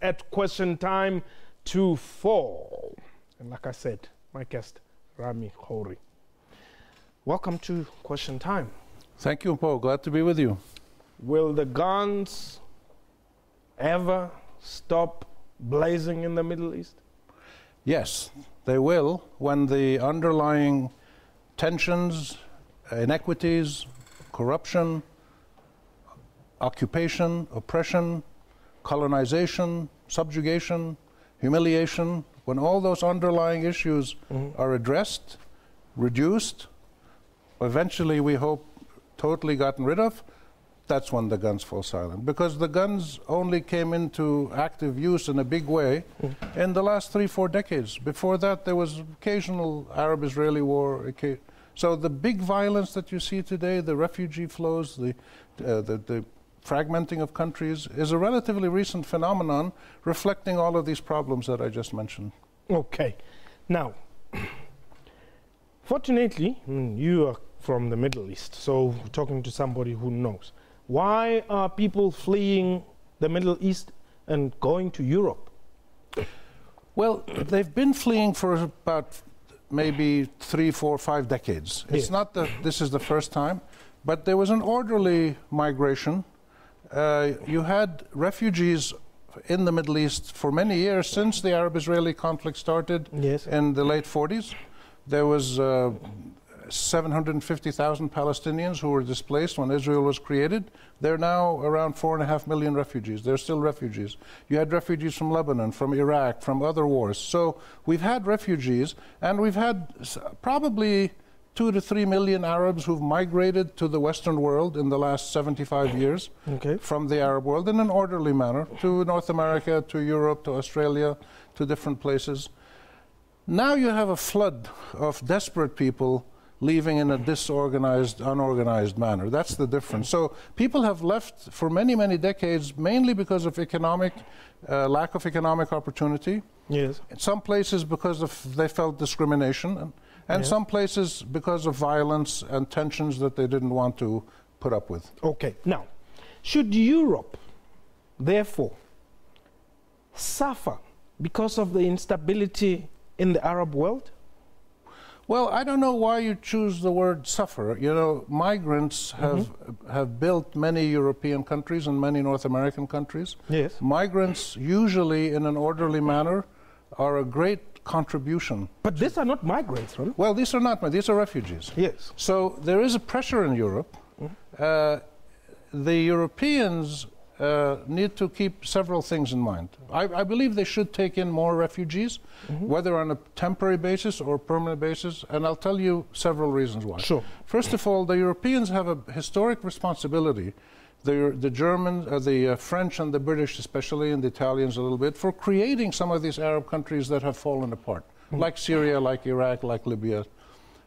at Question Time to 4. And like I said, my guest, Rami Khouri. Welcome to Question Time. Thank you, Paul. Glad to be with you. Will the guns ever stop blazing in the Middle East? Yes, they will, when the underlying tensions, inequities, corruption, occupation, oppression, colonization, subjugation, humiliation, when all those underlying issues are addressed, reduced, eventually we hope totally gotten rid of, that's when the guns fall silent. Because the guns only came into active use in a big way in the last 3-4 decades. Before that, there was occasional Arab-Israeli war. So the big violence that you see today, the refugee flows, the fragmenting of countries, is a relatively recent phenomenon reflecting all of these problems that I just mentioned. Okay. Now, fortunately, you are from the Middle East, so we're talking to somebody who knows. Why are people fleeing the Middle East and going to Europe? Well, they've been fleeing for about maybe 3, 4, 5 decades. It's not that this is the first time, but there was an orderly migration. You had refugees in the Middle East for many years since the Arab-Israeli conflict started in the late 40s. There was 750,000 Palestinians who were displaced when Israel was created. They're now around 4.5 million refugees. They're still refugees. You had refugees from Lebanon, from Iraq, from other wars. So we've had refugees, and we've had probably 2 to 3 million Arabs who've migrated to the Western world in the last 75 years from the Arab world in an orderly manner to North America, to Europe, to Australia, to different places. Now you have a flood of desperate people leaving in a disorganized, unorganized manner. That's the difference. So people have left for many, many decades, mainly because of economic, lack of economic opportunity. Yes. In some places because of they felt discrimination, and some places because of violence and tensions that they didn't want to put up with. Okay. Now, should Europe, therefore, suffer because of the instability in the Arab world? Well, I don't know why you choose the word suffer. You know, migrants have built many European countries and many North American countries. Yes. Migrants, usually in an orderly manner, are a great contribution. But these are not migrants, right? Well, these are not migrants, these are refugees. Yes. So there is a pressure in Europe. The Europeans need to keep several things in mind. I believe they should take in more refugees, whether on a temporary basis or permanent basis, and I'll tell you several reasons why. Sure. First of all, the Europeans have a historic responsibility, the Germans, the French and the British especially, and the Italians a little bit, for creating some of these Arab countries that have fallen apart, like Syria, like Iraq, like Libya.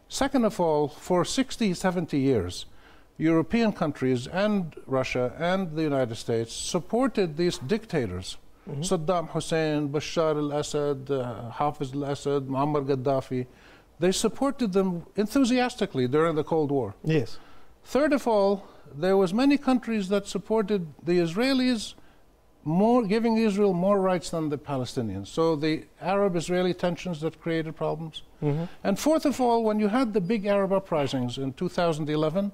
Second of all, for 60, 70 years, European countries and Russia and the United States supported these dictators. Saddam Hussein, Bashar al-Assad, Hafiz al-Assad, Muammar Gaddafi. They supported them enthusiastically during the Cold War. Yes. Third of all, there was many countries that supported the Israelis more, giving Israel more rights than the Palestinians. So the Arab-Israeli tensions that created problems. And fourth of all, when you had the big Arab uprisings in 2011,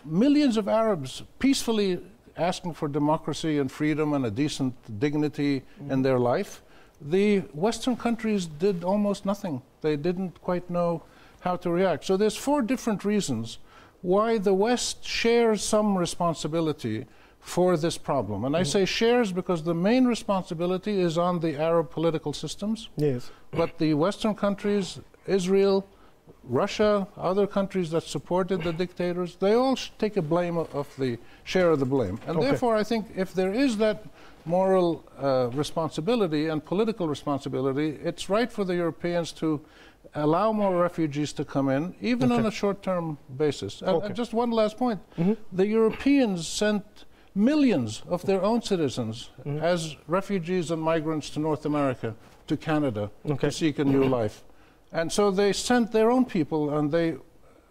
millions of Arabs peacefully asking for democracy and freedom and a decent dignity in their life, the Western countries did almost nothing. They didn't quite know how to react. So there's 4 different reasons why the West shares some responsibility for this problem. And I say shares because the main responsibility is on the Arab political systems. Yes. But the Western countries, Israel, Russia, other countries that supported the dictators, they all take a blame of the share of the blame. And therefore, I think if there is that moral responsibility and political responsibility, it's right for the Europeans to allow more refugees to come in, even on a short-term basis. And just one last point. The Europeans sent millions of their own citizens as refugees and migrants to North America, to Canada, to seek a new life. And so they sent their own people, and they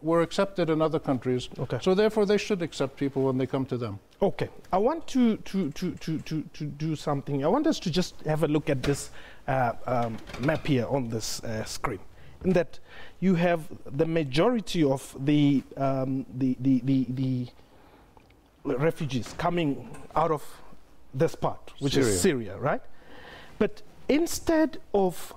were accepted in other countries. Okay. So therefore, they should accept people when they come to them. Okay, I want to do something. I want us to just have a look at this map here on this screen. In that you have the majority of the refugees coming out of this part, which is Syria, right? But instead of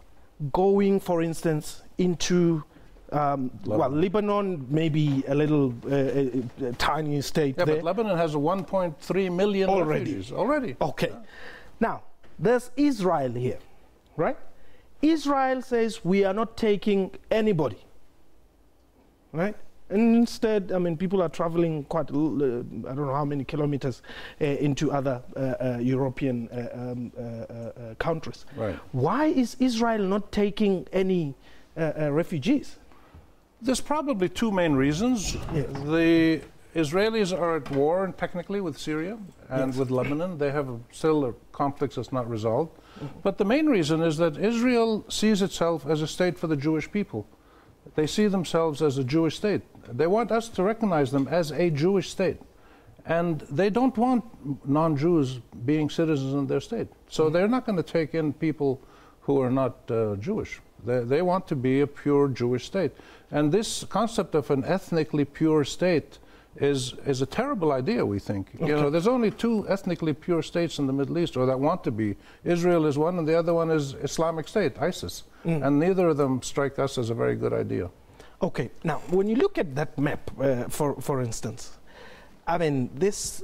going, for instance, into Lebanon, maybe a little tiny state there. But Lebanon has 1.3 million refugees already. Okay. Yeah. Now, there's Israel here, right? Israel says we are not taking anybody, right? And instead, I mean, people are traveling quite, I don't know how many kilometers into other European countries. Right. Why is Israel not taking any refugees? There's probably two main reasons. Yes. The Israelis are at war technically with Syria and with Lebanon. They have still a conflict that's not resolved. But the main reason is that Israel sees itself as a state for the Jewish people. They see themselves as a Jewish state. They want us to recognize them as a Jewish state. And they don't want non-Jews being citizens in their state. So they're not going to take in people who are not Jewish. They want to be a pure Jewish state. And this concept of an ethnically pure state is a terrible idea, we think. Okay. You know, there's only two ethnically pure states in the Middle East, or that want to be. Israel is one, and the other one is Islamic State, ISIS. And neither of them strike us as a very good idea. Okay, now, when you look at that map, for instance, I mean, these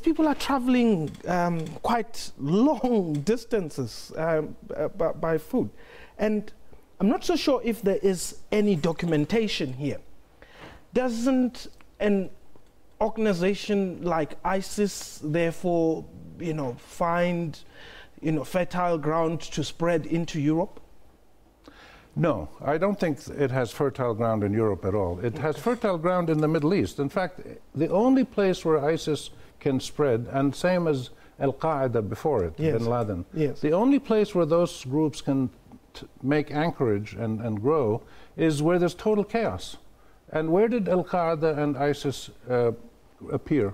people are traveling quite long distances by foot. And I'm not so sure if there is any documentation here. Doesn't an organization like ISIS therefore, you know, find, you know, fertile ground to spread into Europe? No, I don't think it has fertile ground in Europe at all. It has fertile ground in the Middle East. In fact, the only place where ISIS can spread, and same as Al-Qaeda before it, Bin Laden, the only place where those groups can make anchorage and grow is where there's total chaos. And where did Al-Qaeda and ISIS appear?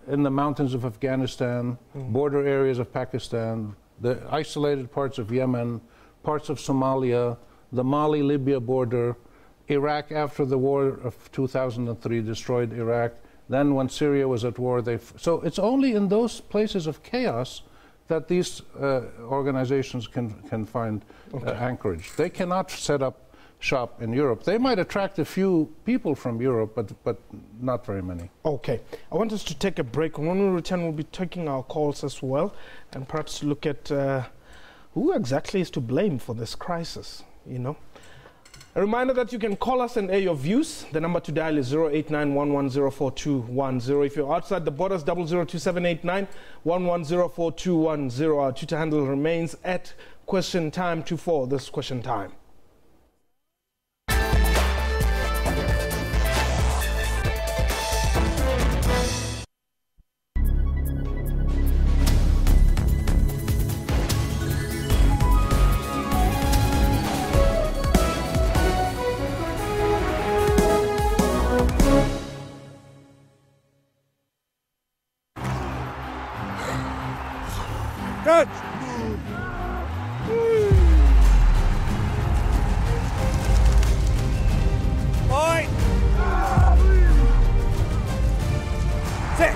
In the mountains of Afghanistan, border areas of Pakistan, the isolated parts of Yemen, parts of Somalia, the Mali-Libya border, Iraq after the war of 2003 destroyed Iraq. Then when Syria was at war, so it's only in those places of chaos that these organizations can find anchorage. They cannot set up shop in Europe. They might attract a few people from Europe, but not very many. Okay. I want us to take a break. When we return, we'll be taking our calls as well, and perhaps look at who exactly is to blame for this crisis, you know. A reminder that you can call us and air your views. The number to dial is 089-110-4210. If you're outside the borders, 002789-110-4210. Our Twitter handle remains at Question Time 24. This Question Time. Catch! Point! Sit!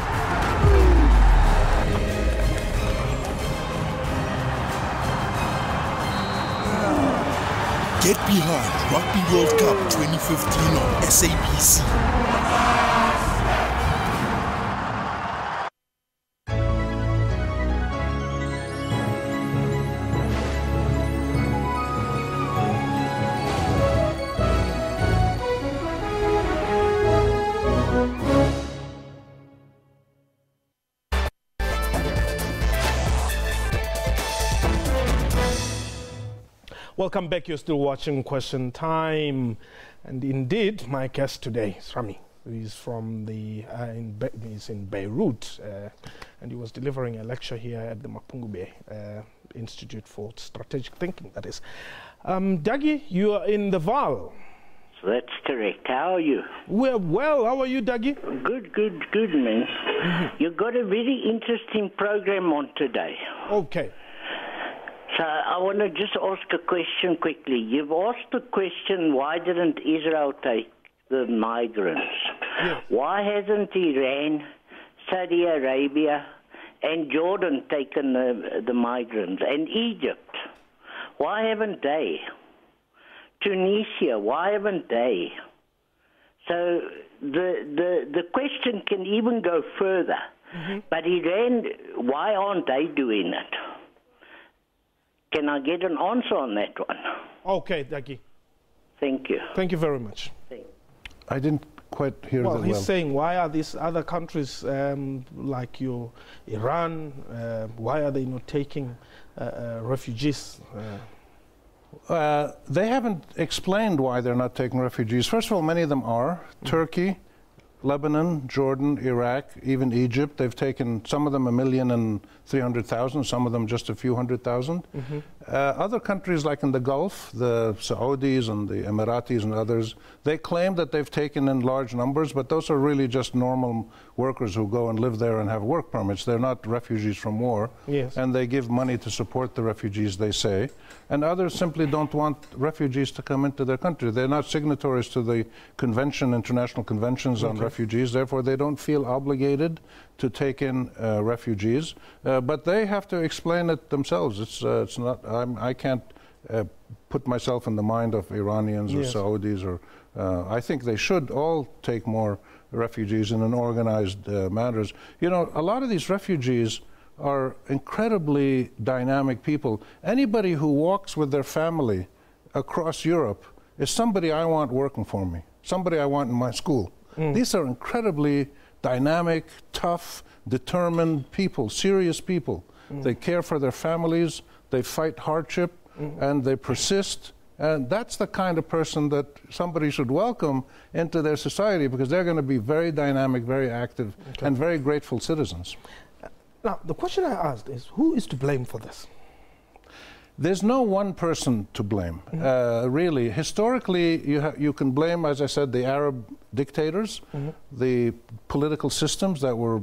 Get behind Rugby World Cup 2015 on SABC. Welcome back. You're still watching Question Time, and indeed, my guest today is Rami. He's from he's in Beirut, and he was delivering a lecture here at the Mapungubwe Institute for Strategic Thinking. That is, Dagi, you are in the Val. That's correct. How are you? Well, how are you, Dougie? Good, man. You've got a very interesting program on today. Okay. So I want to just ask a question quickly. You've asked the question, why didn't Israel take the migrants? Yes. Why hasn't Iran, Saudi Arabia, and Jordan taken the migrants? And Egypt, why haven't they? Tunisia, why haven't they? So the question can even go further. But Iran, why aren't they doing it? Can I get an answer on that one? Okay, Dougie. Thank you. Thank you very much. I didn't quite hear that well. He's saying, why are these other countries like Iran, why are they not taking refugees? They haven't explained why they're not taking refugees. First of all, many of them are. Turkey, Lebanon, Jordan, Iraq, even Egypt. They've taken some of them 1,300,000, some of them just a few 100,000. Other countries like in the Gulf, the Saudis and the Emiratis and others, they claim that they've taken in large numbers, but those are really just normal workers who go and live there and have work permits. They're not refugees from war. Yes. And they give money to support the refugees, they say. And others simply don't want refugees to come into their country. They're not signatories to the convention, international conventions on refugees, therefore they don't feel obligated to take in refugees. But they have to explain it themselves. It's not. I can't put myself in the mind of Iranians or Saudis. Or I think they should all take more refugees in an organized manner. You know, a lot of these refugees are incredibly dynamic people. Anybody who walks with their family across Europe is somebody I want working for me, somebody I want in my school. These are incredibly dynamic, tough, determined people, serious people. They care for their families, they fight hardship, and they persist. And that's the kind of person that somebody should welcome into their society, because they're going to be very dynamic, very active, and very grateful citizens. Now, the question I asked is, who is to blame for this? There's no one person to blame, really. Historically, you can blame, as I said, the Arab dictators, the political systems that were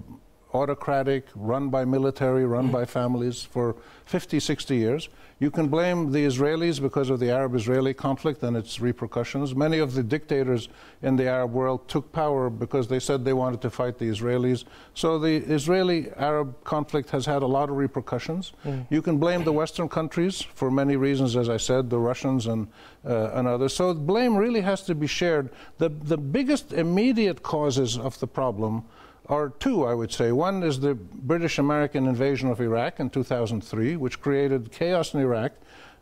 autocratic, run by military, run by families for 50, 60 years. You can blame the Israelis because of the Arab-Israeli conflict and its repercussions. Many of the dictators in the Arab world took power because they said they wanted to fight the Israelis. So the Israeli-Arab conflict has had a lot of repercussions. You can blame the Western countries for many reasons, as I said, the Russians and others. So blame really has to be shared. The biggest immediate causes of the problem are two, I would say. One is the British-American invasion of Iraq in 2003, which created chaos in Iraq,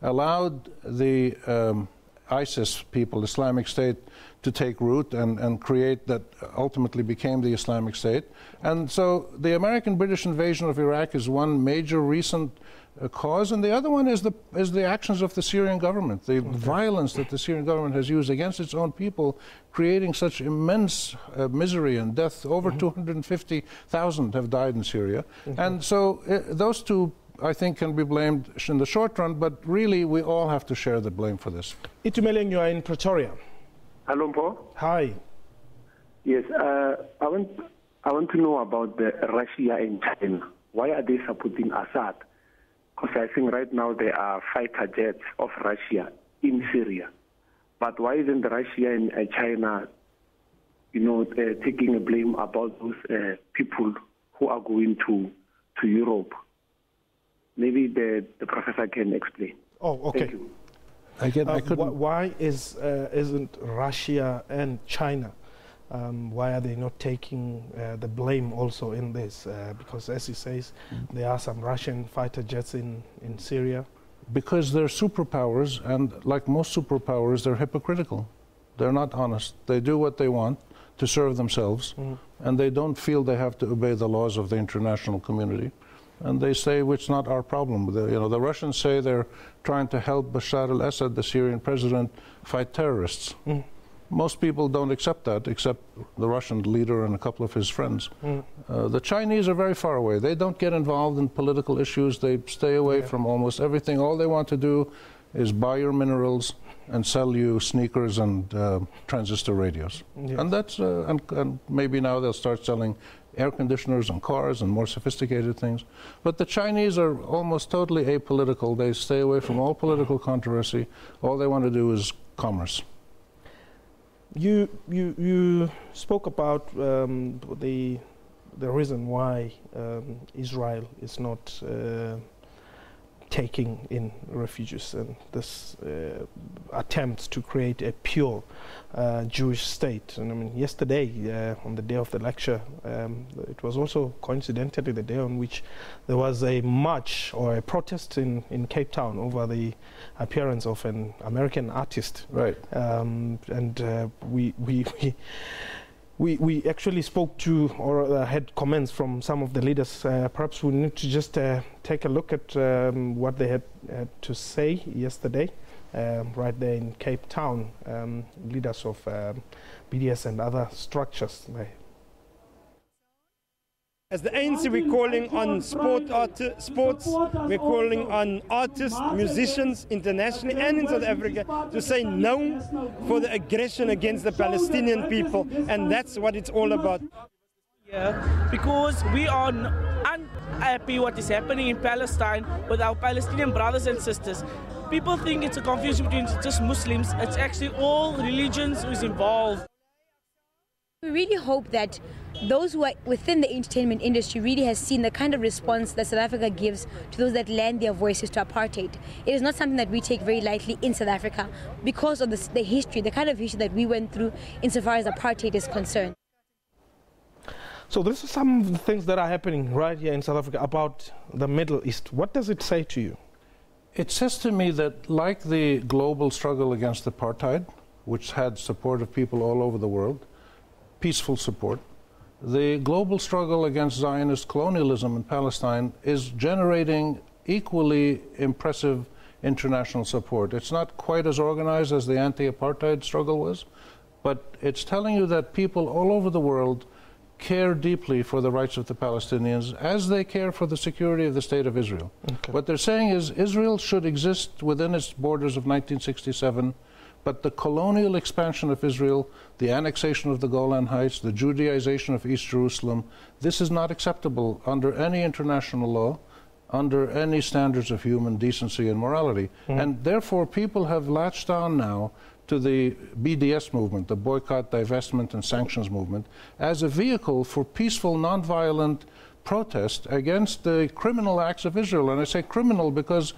allowed the ISIS people, Islamic State, to take root and create that ultimately became the Islamic State. And so the American-British invasion of Iraq is one major recent cause, and the other one is the actions of the Syrian government, the violence that the Syrian government has used against its own people, creating such immense misery and death. Over 250,000 have died in Syria. And so those two, I think, can be blamed in the short run, but really we all have to share the blame for this. Itumeleng, you are in Pretoria. Hello, Paul. Hi. Yes, I want to know about Russia and China. Why are they supporting Assad? Because I think right now there are fighter jets of Russia in Syria. But why isn't Russia and China, taking a blame about those people who are going to Europe? Maybe the professor can explain. Oh, okay. Thank you. Why isn't Russia and China? Why are they not taking the blame also in this? Because, as he says, there are some Russian fighter jets in Syria. Because they're superpowers, and like most superpowers, they're hypocritical. They're not honest. They do what they want to serve themselves, and they don't feel they have to obey the laws of the international community. And they say, it's not our problem. The Russians say they're trying to help Bashar al-Assad, the Syrian president, fight terrorists. Most people don't accept that, except the Russian leader and a couple of his friends. The Chinese are very far away. They don't get involved in political issues. They stay away from almost everything. All they want to do is buy your minerals and sell you sneakers and transistor radios. Yes. And that's and maybe now they'll start selling air conditioners and cars and more sophisticated things. But the Chinese are almost totally apolitical. They stay away from all political controversy. All they want to do is commerce. You spoke about the reason why Israel is not taking in refugees, and this attempts to create a pure Jewish state. And I mean, yesterday, on the day of the lecture, it was also coincidentally the day on which there was a march or a protest in Cape Town over the appearance of an American artist. Right. We actually spoke to or had comments from some of the leaders. Perhaps we need to just take a look at what they had to say yesterday, right there in Cape Town, leaders of BDS and other structures. As the ANC, we're calling on sports, we're calling on artists, musicians, internationally and in South Africa, to say no for the aggression against the Palestinian people, and that's what it's all about. Yeah, because we are unhappy what is happening in Palestine with our Palestinian brothers and sisters. People think it's a confusion between just Muslims. It's actually all religions who's involved. We really hope that those who are within the entertainment industry really has seen the kind of response that South Africa gives to those that lend their voices to apartheid. It is not something that we take very lightly in South Africa because of the history, the kind of history that we went through insofar as apartheid is concerned. So these are some of the things that are happening right here in South Africa about the Middle East. What does it say to you? It says to me that, like the global struggle against apartheid, which had support of people all over the world, peaceful support, the global struggle against Zionist colonialism in Palestine is generating equally impressive international support. It's not quite as organized as the anti-apartheid struggle was, but it's telling you that people all over the world care deeply for the rights of the Palestinians as they care for the security of the State of Israel. Okay. What they're saying is Israel should exist within its borders of 1967, but the colonial expansion of Israel, the annexation of the Golan Heights, the Judaization of East Jerusalem, this is not acceptable under any international law, under any standards of human decency and morality. And therefore people have latched on now to the BDS movement, the boycott, divestment and sanctions movement, as a vehicle for peaceful, nonviolent protest against the criminal acts of Israel. And I say criminal because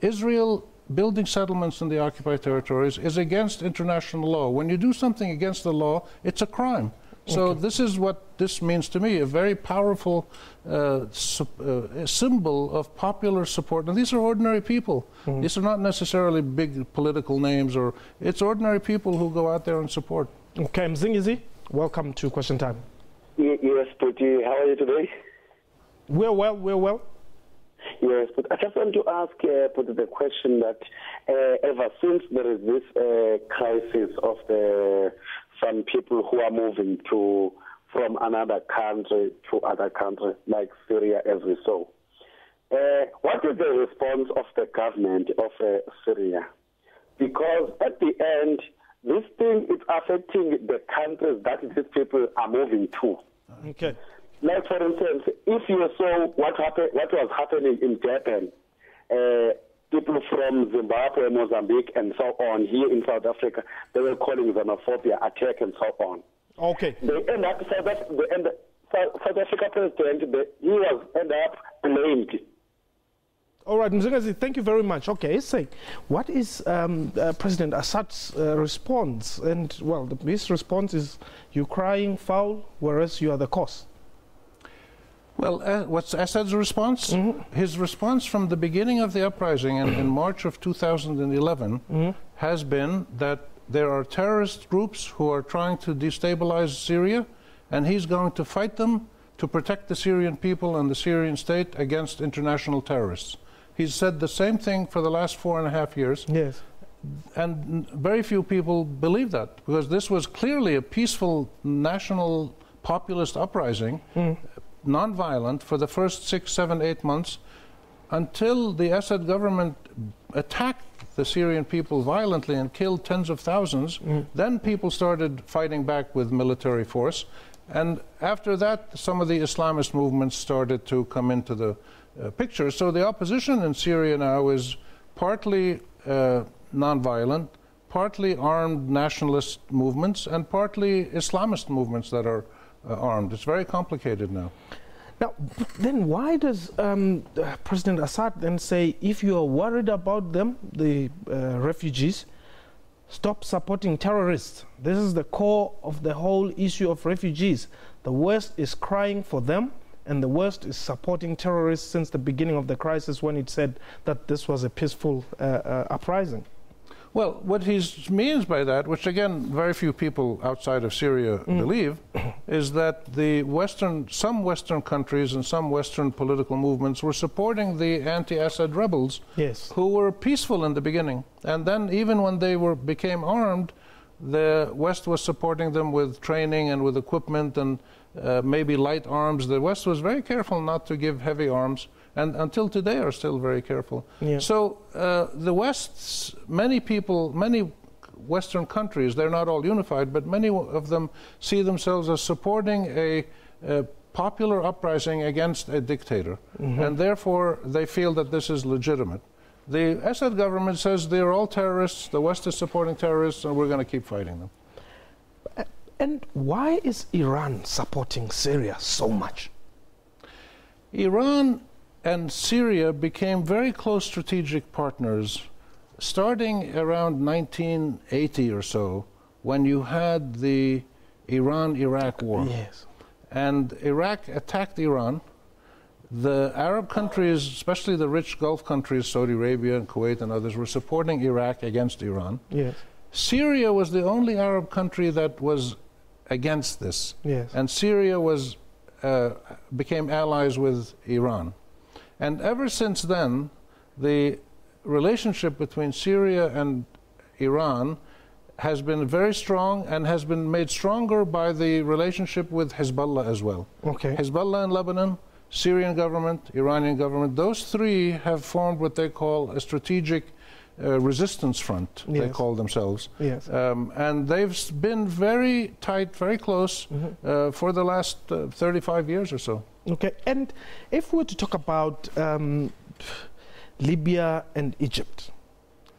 Israel building settlements in the occupied territories is against international law. When you do something against the law, it's a crime. So this is what this means to me, a very powerful symbol of popular support. And these are ordinary people. These are not necessarily big political names, or it's ordinary people who go out there and support. Okay, Mzingizi, welcome to Question Time. Yes, Puti, how are you today? We're well, we're well. Yes, but I just want to ask the question that ever since there is this crisis of some people who are moving from another country to other countries like Syria, as we saw, what is the response of the government of Syria? Because at the end, this thing is affecting the countries that these people are moving to. Okay. Like, for instance, if you saw what was happening in Japan, people from Zimbabwe, Mozambique, and so on, here in South Africa, they were calling xenophobia, attack, and so on. Okay. They end up, South Africa president, he was end up blamed. All right, Mzungazi, thank you very much. Okay, say, what is President Assad's response? And, well, his response is, you're crying foul, whereas you are the cause. Well, what's Assad's response? His response from the beginning of the uprising in March of 2011 has been that there are terrorist groups who are trying to destabilize Syria, and he's going to fight them to protect the Syrian people and the Syrian state against international terrorists. He's said the same thing for the last 4.5 years. Yes. And very few people believe that, because this was clearly a peaceful national populist uprising, non-violent for the first 6, 7, 8 months. until the Assad government attacked the Syrian people violently and killed tens of thousands, then people started fighting back with military force. And after that, some of the Islamist movements started to come into the picture. So the opposition in Syria now is partly nonviolent, partly armed nationalist movements, and partly Islamist movements that are armed. It's very complicated now. Now, then why does President Assad then say, if you are worried about them, the refugees, stop supporting terrorists? This is the core of the whole issue of refugees. The West is crying for them, and the West is supporting terrorists since the beginning of the crisis, when it said that this was a peaceful uprising. Well, what he means by that, which again very few people outside of Syria believe, is that some Western countries and some Western political movements were supporting the anti-Assad rebels, who were peaceful in the beginning. And then even when they became armed, the West was supporting them with training and with equipment and maybe light arms. The West was very careful not to give heavy arms, and until today are still very careful. So the West's, many Western countries, they're not all unified, but many of them see themselves as supporting a popular uprising against a dictator, and therefore they feel that this is legitimate. The Assad government says they're all terrorists, the West is supporting terrorists, and we're going to keep fighting them. And why is Iran supporting Syria so much? Iran and Syria became very close strategic partners starting around 1980 or so, when you had the Iran-Iraq war. And Iraq attacked Iran. The Arab countries, especially the rich Gulf countries, Saudi Arabia and Kuwait and others, were supporting Iraq against Iran. Syria was the only Arab country that was against this. And Syria became allies with Iran. And ever since then, the relationship between Syria and Iran has been very strong and has been made stronger by the relationship with Hezbollah as well. Hezbollah in Lebanon, Syrian government, Iranian government, those three have formed what they call a strategic resistance front, they call themselves. And they've been very tight, very close for the last 35 years or so. And if we were to talk about Libya and Egypt,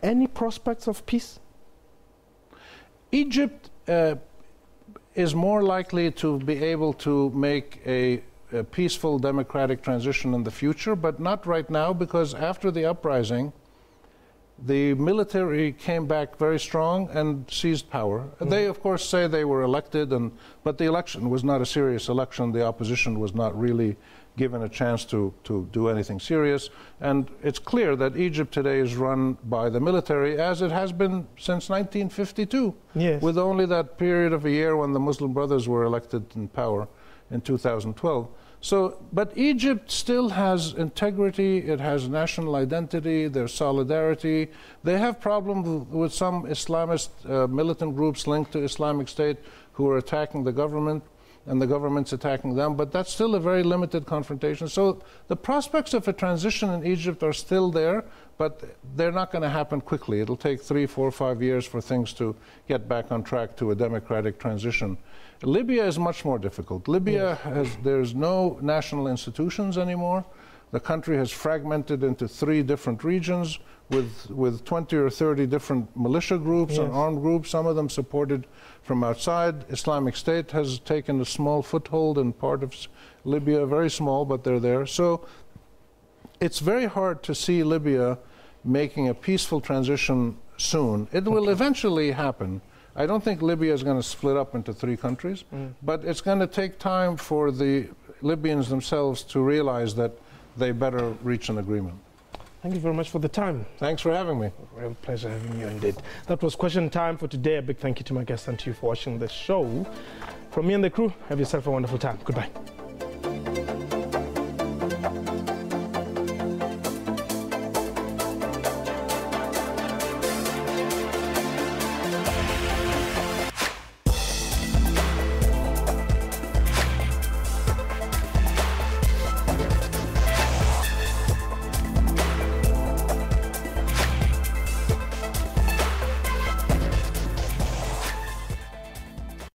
any prospects of peace? Egypt is more likely to be able to make a peaceful democratic transition in the future, but not right now, because after the uprising, the military came back very strong and seized power. They, of course, say they were elected, but the election was not a serious election. The opposition was not really given a chance to do anything serious. And it's clear that Egypt today is run by the military, as it has been since 1952, with only that period of a year when the Muslim Brothers were elected in power in 2012. So, but Egypt still has integrity, it has national identity, there's solidarity. They have problems with some Islamist militant groups linked to Islamic State who are attacking the government, and the government's attacking them, but that's still a very limited confrontation. So the prospects of a transition in Egypt are still there, but they're not going to happen quickly. It'll take 3, 4, 5 years for things to get back on track to a democratic transition. Libya is much more difficult. Libya there's no national institutions anymore. The country has fragmented into 3 different regions with 20 or 30 different militia groups and armed groups, some of them supported from outside. Islamic State has taken a small foothold in part of Libya, very small, but they're there. So it's very hard to see Libya making a peaceful transition soon. It will eventually happen. I don't think Libya is going to split up into 3 countries, but it's going to take time for the Libyans themselves to realize that they better reach an agreement. Thank you very much for the time. Thanks for having me. A real pleasure having you indeed. That was Question Time for today. A big thank you to my guests and to you for watching the show. From me and the crew, have yourself a wonderful time. Goodbye.